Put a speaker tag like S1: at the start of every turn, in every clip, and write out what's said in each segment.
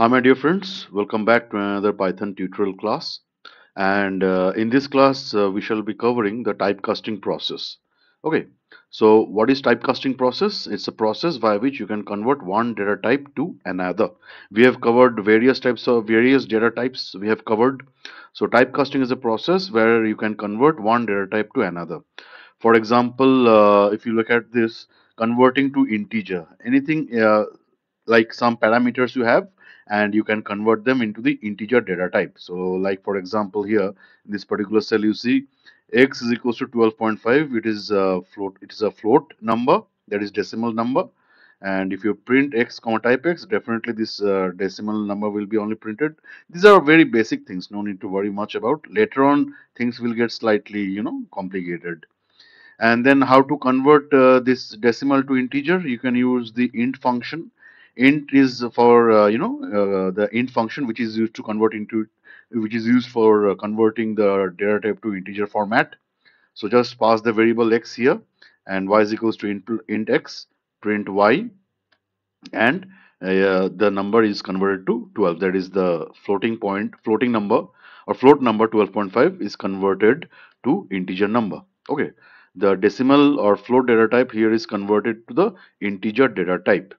S1: Hi my dear friends, welcome back to another Python tutorial class. And in this class, we shall be covering the typecasting process. Okay, so what is typecasting process? It's a process by which you can convert one data type to another. We have covered various types of various data types we have covered. So typecasting is a process where you can convert one data type to another. For example, if you look at this, converting to integer, anything like some parameters you have, and you can convert them into the integer data type. So, like for example, here in this particular cell, you see x is equals to 12.5. It is a float. It is a float number, that is decimal number. And if you print x comma type x, definitely this decimal number will be only printed. These are very basic things. No need to worry much about. Later on, things will get slightly, complicated. And then how to convert this decimal to integer? You can use the int function. Int is for the int function which is used to convert into which is used for converting the data type to integer format. So just pass the variable x here, and y is equals to int x, print y, and the number is converted to 12. That is the floating number or float number 12.5 is converted to integer number. Okay, the decimal or float data type here is converted to the integer data type.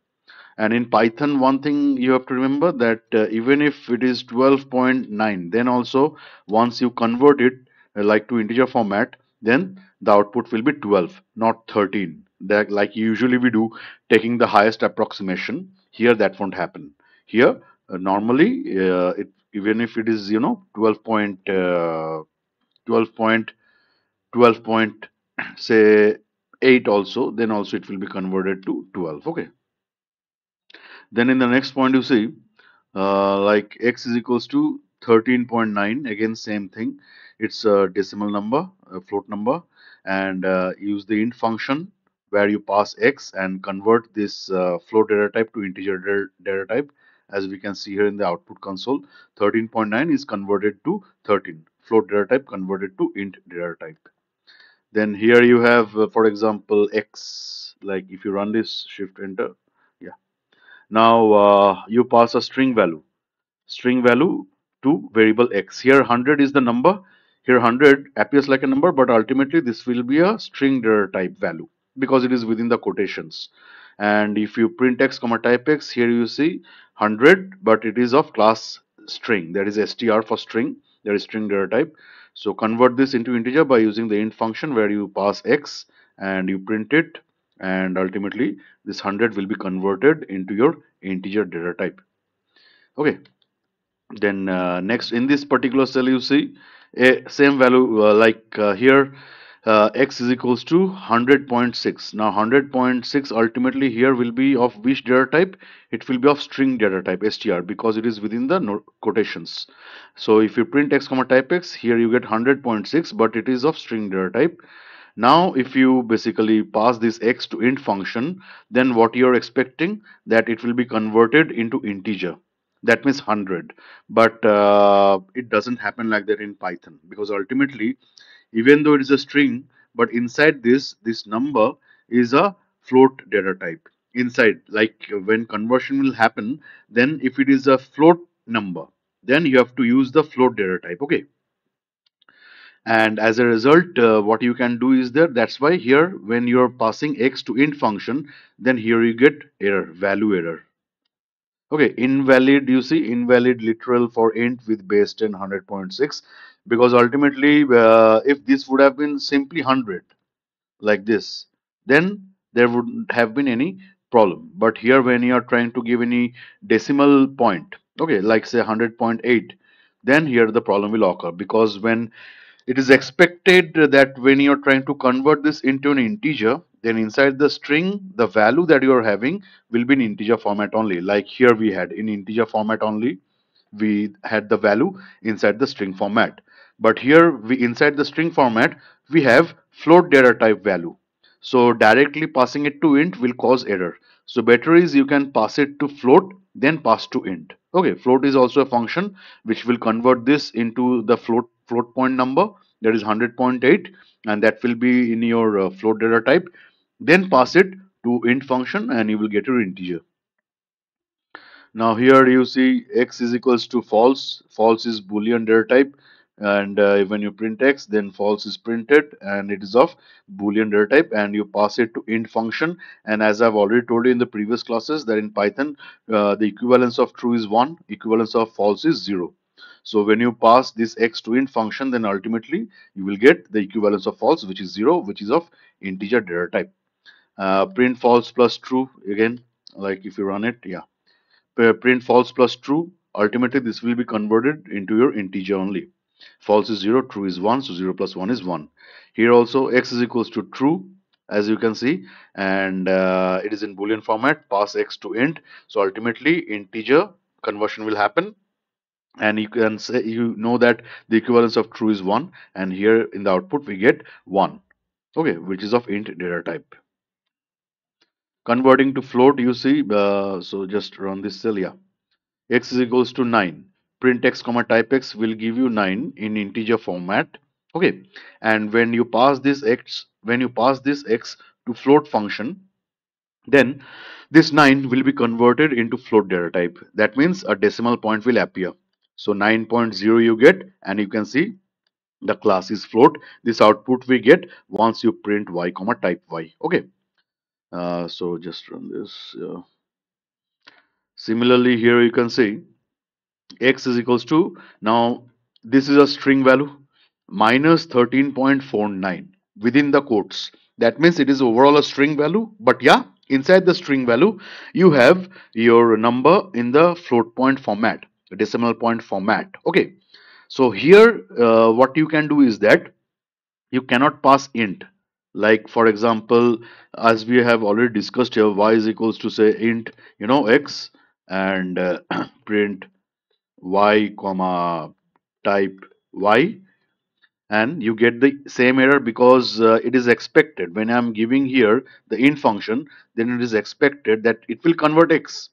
S1: And in Python, one thing you have to remember that even if it is 12.9, then also once you convert it like to integer format, then the output will be 12, not 13. That like usually we do, taking the highest approximation. Here that won't happen. Here normally it even if it is 12 point 12 point say 8 also, then also it will be converted to 12. Okay. Then in the next point you see like x is equals to 13.9. Again same thing, it's a decimal number, a float number, and use the int function where you pass x and convert this float data type to integer data type. As we can see here in the output console, 13.9 is converted to 13, float data type converted to int data type. Then here you have for example x, like if you run this, shift enter, yeah, now you pass a string value to variable x. Here 100 is the number. Here 100 appears like a number, but ultimately this will be a string data type value because it is within the quotations. And if you print x comma type x, here you see 100, but it is of class string. That is str for string. That is string data type. So convert this into integer by using the int function where you pass x and you print it, and ultimately this 100 will be converted into your integer data type. Okay, then next in this particular cell you see a same value here x is equals to 100.6. Now 100.6 ultimately here will be of which data type? It will be of string data type str because it is within the quotations. So if you print x comma type x, here you get 100.6, but it is of string data type. Now if you basically pass this x to int function, then what you're expecting, that it will be converted into integer, that means 100. But it doesn't happen like that in Python, because ultimately even though it is a string, but inside this number is a float data type inside. Like when conversion will happen, then if it is a float number, then you have to use the float data type. Okay, and as a result what you can do is that's why here when you're passing x to int function, then here you get error, value error. Okay, invalid, you see invalid literal for int with base 10 100.6, because ultimately if this would have been simply 100 like this, then there wouldn't have been any problem. But here when you are trying to give any decimal point, okay, like say 100.8, then here the problem will occur, because when it is expected that when you're trying to convert this into an integer, then inside the string, the value that you're having will be in integer format only. Like here we had in integer format only, we had the value inside the string format. But here we inside the string format, we have float data type value. So directly passing it to int will cause error. So better is you can pass it to float, then pass to int. Okay, float is also a function which will convert this into the float point number, that is 100.8, and that will be in your float data type. Then pass it to int function and you will get your integer. Now here you see x is equals to false. False is Boolean data type, and when you print x, then false is printed, and it is of Boolean data type, and you pass it to int function. And as I've already told you in the previous classes, that in Python, the equivalence of true is 1, equivalence of false is 0. So when you pass this x to int function, then ultimately you will get the equivalence of false, which is 0, which is of integer data type. Print false plus true again, like if you run it, yeah, print false plus true. Ultimately, this will be converted into your integer only. False is 0, true is 1, so 0 plus 1 is 1. Here also, x is equals to true, as you can see, and it is in Boolean format. Pass x to int, so ultimately, integer conversion will happen. And you can say, you know that the equivalence of true is 1, and here in the output, we get 1, okay, which is of int data type. Converting to float, you see, so just run this cell, yeah. X is equals to 9. Print x comma type x will give you 9 in integer format. Okay, and when you pass this x to float function, then this 9 will be converted into float data type. That means a decimal point will appear. So 9.0 you get, and you can see the class is float. This output we get once you print y comma type y. Okay, so just run this. Similarly, here you can see x is equals to, now this is a string value, minus 13.49 within the quotes. That means it is overall a string value, but yeah, inside the string value you have your number in the float point format, decimal point format. Okay, so here what you can do is that you cannot pass int, like for example, as we have already discussed here, y is equals to say int, x, and print y comma type y, and you get the same error because it is expected when I'm giving here the int function, then it is expected that it will convert x.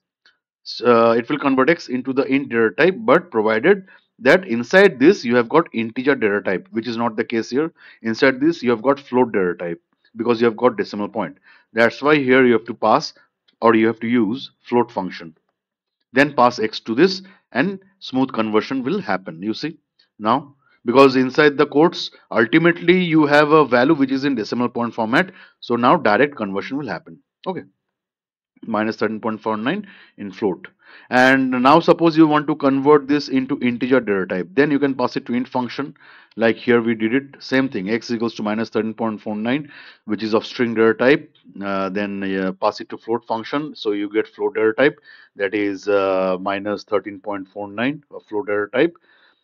S1: It will convert x into the int data type, but provided that inside this you have got integer data type, which is not the case here. Inside this you have got float data type because you have got decimal point. That's why here you have to pass, or you have to use float function, then pass x to this, and smooth conversion will happen, you see. Now, because inside the quotes ultimately you have a value which is in decimal point format, so now direct conversion will happen. Okay, minus 13.49 in float. And now suppose you want to convert this into integer data type, then you can pass it to int function, like here we did it, same thing, x equals to minus 13.49, which is of string data type. Then pass it to float function, so you get float data type, that is minus 13.49 of float data type.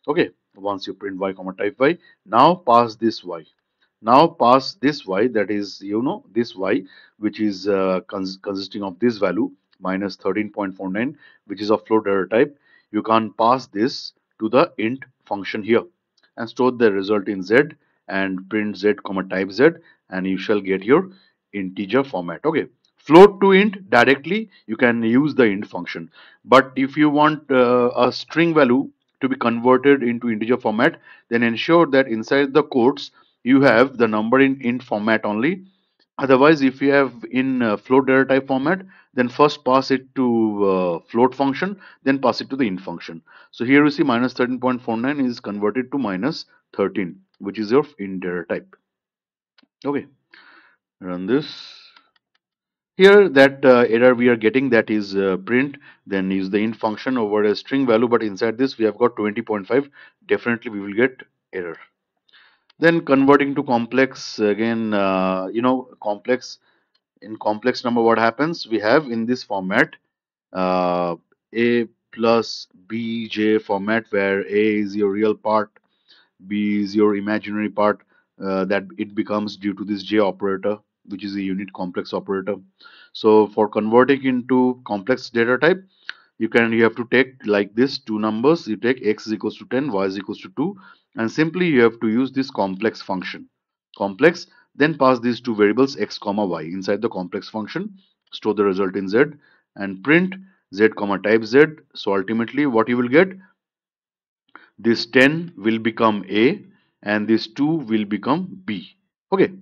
S1: Okay, once you print y comma type y, now pass this y, now pass this y, that is this y, which is consisting of this value minus 13.49, which is of float data type. You can pass this to the int function here and store the result in z, and print z comma type z, and you shall get your integer format. Okay, float to int directly you can use the int function, but if you want a string value to be converted into integer format, then ensure that inside the quotes you have the number in int format only. Otherwise, if you have in float data type format, then first pass it to float function, then pass it to the int function. So here you see minus 13.49 is converted to minus 13, which is your int data type. Okay, run this. Here that error we are getting, that is print, then use the int function over a string value, but inside this we have got 20.5. Definitely we will get error. Then converting to complex again, complex, in complex number what happens, we have in this format uh, a plus bj format, where a is your real part, b is your imaginary part, that it becomes due to this j operator, which is a unit complex operator. So for converting into complex data type, you have to take like this two numbers, you take x is equals to 10, y is equals to 2, and simply you have to use this complex function, complex, then pass these two variables x comma y inside the complex function, store the result in z, and print z comma type z. So ultimately what you will get, this 10 will become a, and this 2 will become b. Okay,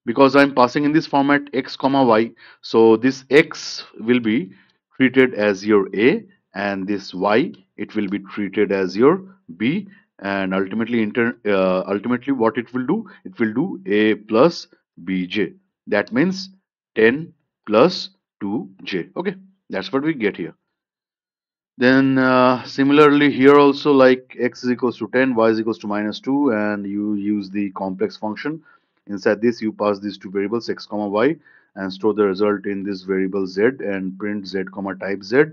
S1: because I'm passing in this format x comma y, so this x will be treated as your a, and this y, it will be treated as your b, and ultimately what it will do, it will do a plus bj. That means 10 plus 2j. Okay, that's what we get here. Then similarly here also, like x is equals to 10, y is equals to minus 2, and you use the complex function. Inside this you pass these two variables x comma y and store the result in this variable z and print z comma type z,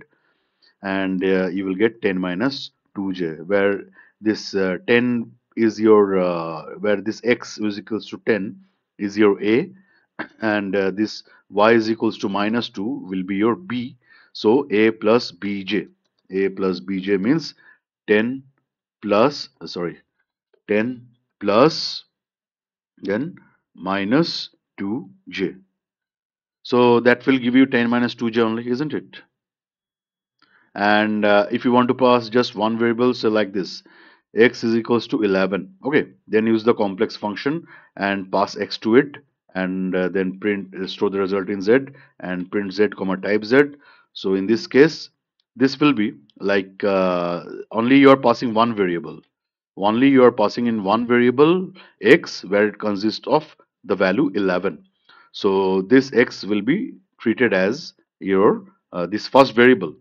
S1: and you will get 10 minus 2j, where this 10 is your where this x is equals to 10 is your a, and this y is equals to minus 2 will be your b. So a plus bj, a plus bj means 10 plus sorry 10 plus then minus 2j. So that will give you 10 minus 2j only, isn't it? And if you want to pass just one variable, so like this, x is equals to 11. Okay, then use the complex function and pass x to it, and then print store the result in z and print z comma type z. So in this case, this will be like only you are passing one variable, only you are passing in one variable x, where it consists of the value 11. So this x will be treated as your this first variable.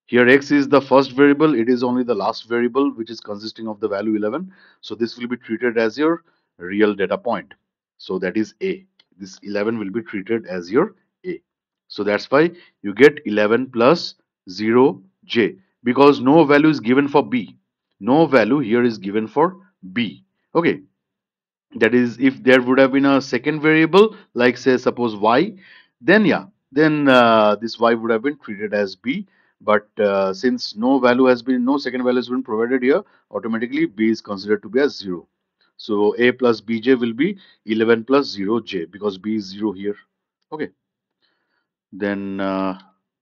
S1: Here x is the first variable, it is only the last variable which is consisting of the value 11. So this will be treated as your real data point. So that is a. This 11 will be treated as your a. So that's why you get 11 plus 0j, because no value is given for b. No value here is given for b. Okay, that is, if there would have been a second variable, like say suppose y, then yeah, then this y would have been treated as b. But since no second value has been provided here, automatically b is considered to be as 0. So a plus bj will be 11 plus 0j, because b is 0 here. Okay, then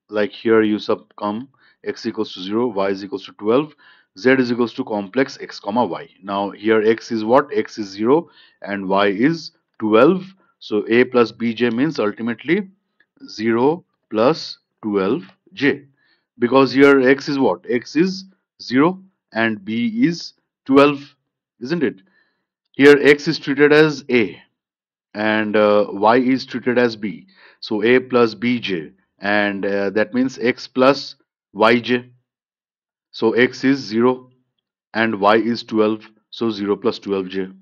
S1: like here you come x equals to 0, y is equals to 12, z is equals to complex x comma y. Now here x is what? X is 0 and y is 12. So a plus bj means ultimately 0 plus 12j, because here x is what? X is 0 and b is 12, isn't it? Here x is treated as a and y is treated as b. So a plus bj, and that means x plus yj. So x is 0 and y is 12. So 0 plus 12j.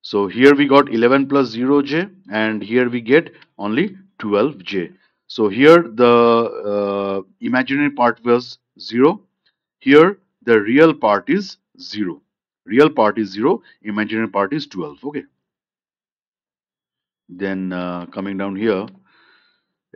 S1: So here we got 11 plus 0j, and here we get only 12j. So here the imaginary part was 0. Here the real part is 0. Real part is 0, imaginary part is 12. Okay. Then coming down here,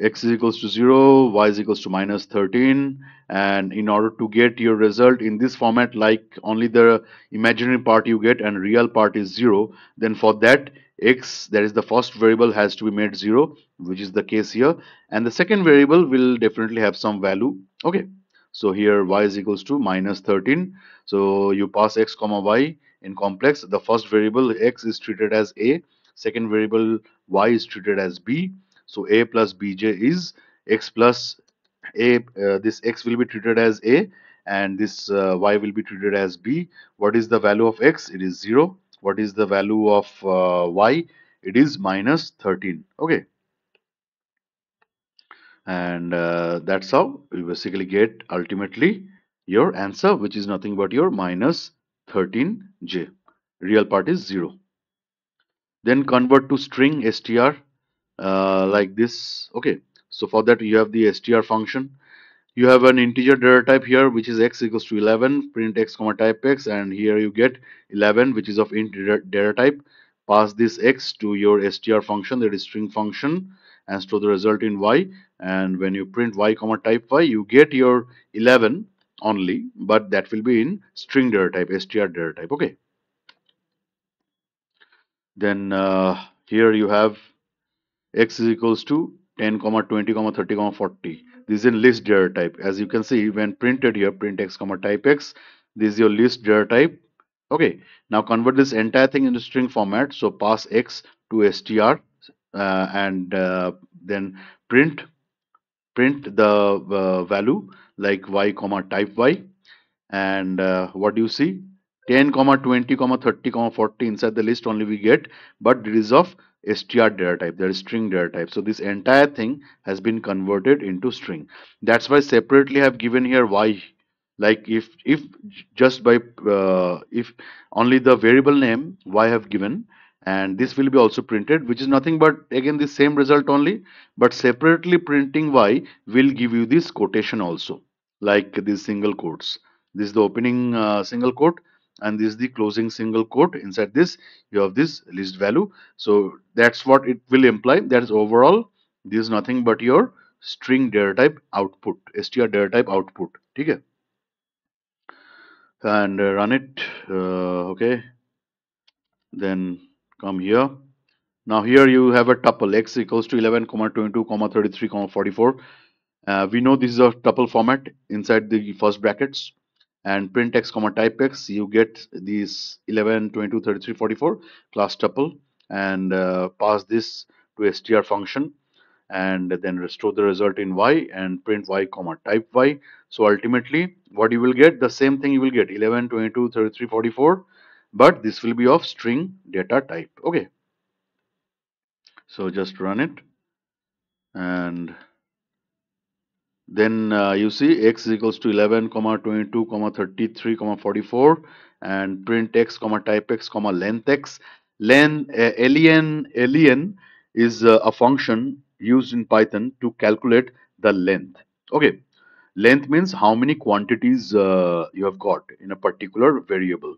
S1: x is equals to 0, y is equals to minus 13, and in order to get your result in this format, like only the imaginary part you get and real part is 0, then for that x, that is the first variable, has to be made 0, which is the case here, and the second variable will definitely have some value. Okay, so here y is equals to minus 13. So you pass x comma y in complex. The first variable x is treated as a, second variable y is treated as b. So a plus bj is x plus a. This x will be treated as a, and this y will be treated as b. What is the value of x? It is 0. What is the value of y? It is minus 13. Okay, and that's how you basically get ultimately your answer, which is nothing but your minus 13j. Real part is 0. Then convert to string str like this. Okay, so for that you have the str function. You have an integer data type here, which is x equals to 11, print x comma type x, and here you get 11, which is of int data type. Pass this x to your str function, that is string function, and store the result in y. And when you print y comma type y, you get your 11 only, but that will be in string data type, str data type. Okay, then here you have x is equals to 10 comma 20 comma 30 comma 40. This is in list data type. As you can see, when printed here, print x comma type x, this is your list data type. Okay, now convert this entire thing into string format. So pass x to str and then print the value. like y comma type y. And what do you see? 10 comma 20 comma 30 comma 40 inside the list only we get, but it is of str data type, that is string data type. So this entire thing has been converted into string. That's why separately I have given here y. Like if just by if only the variable name y have given, and this will be also printed, which is nothing but again the same result only, but separately printing y will give you this quotation also, like these single quotes. This is the opening single quote, and this is the closing single quote. Inside this you have this list value. So that's what it will imply. That is overall this is nothing but your string data type output, str data type output. Okay, and run it. Okay, then come here. Now here you have a tuple x equals to 11 comma 22 comma 33 comma 44. We know this is a tuple format inside the first brackets, and print x comma type x, you get these 11 22 33 44 class tuple, and pass this to str function, and then restore the result in y and print y comma type y. So ultimately what you will get, the same thing you will get 11 22 33 44, but this will be of string data type. Okay, so just run it, and then you see x is equals to 11 comma 22 comma 33 comma 44, and print x comma type x comma length x. Len is a function used in Python to calculate the length. Okay, length means how many quantities you have got in a particular variable.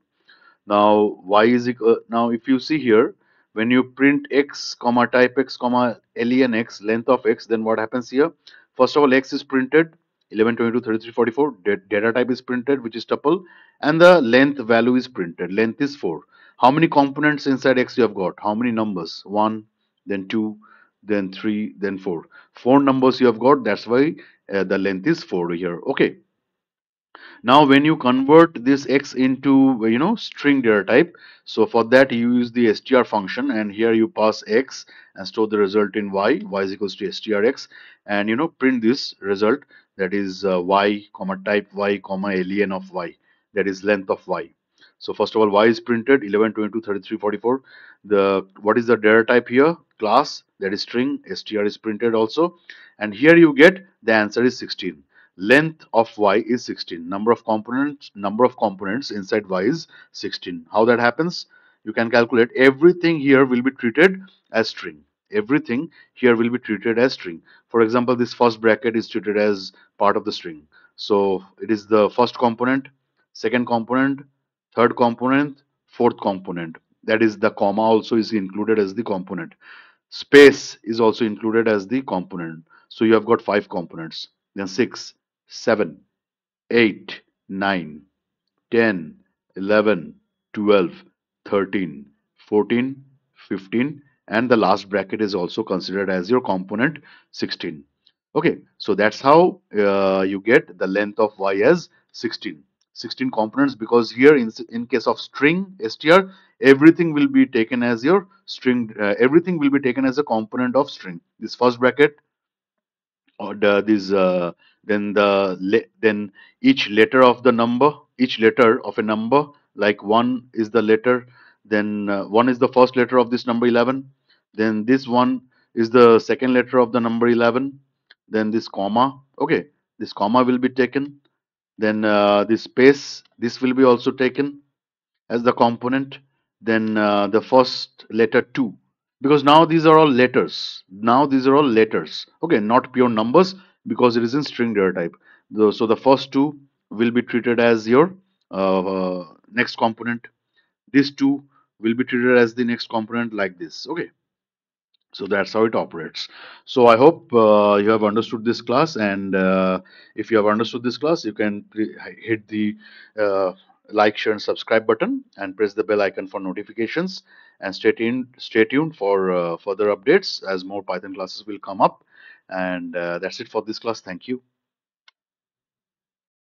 S1: Now, y is equal, now if you see here, when you print x comma type x comma len x, length of x, then what happens here? First of all, x is printed, 11 22 33 44. Data type is printed, which is tuple, and the length value is printed. Length is 4. How many components inside x you have got? How many numbers? 1, then 2, then 3, then 4. 4 numbers you have got. That's why the length is 4 here. Okay. Now when you convert this x into string data type, so for that you use the str function, and here you pass x and store the result in y is equals to strx, and print this result, that is y comma type y comma len of y, that is length of y. So first of all, y is printed 11 22 33 44. The what is the data type here? Class, that is string. Str is printed also, and here you get the answer is 16. Length of y is 16. Number of components inside y is 16. How that happens? You can calculate. Everything here will be treated as string. Everything here will be treated as string. For example, this first bracket is treated as part of the string. So it is the first component, second component, third component, fourth component. That is, the comma also is included as the component. Space is also included as the component. So you have got 5 components, then 6, 7, 8, 9, 10, 11, 12, 13, 14, 15, and the last bracket is also considered as your component 16. Okay, so that's how you get the length of y as 16. 16 components, because here in case of string str, everything will be taken as your string, everything will be taken as a component of string. This first bracket, or this then each letter of the number, each letter of a number, like 1 is the letter, then 1 is the first letter of this number 11, then this one is the second letter of the number 11, then this comma. Okay, this comma will be taken, then this space, this will be also taken as the component, then the first letter 2, because now these are all letters. Now these are all letters. Okay, not pure numbers, because it is in string data type. So the first two will be treated as your next component. These two will be treated as the next component, like this. Okay, so that's how it operates. So I hope you have understood this class, and if you have understood this class, you can hit the like, share, and subscribe button, and press the bell icon for notifications, and stay tuned for further updates as more Python classes will come up. And that's it for this class. Thank you.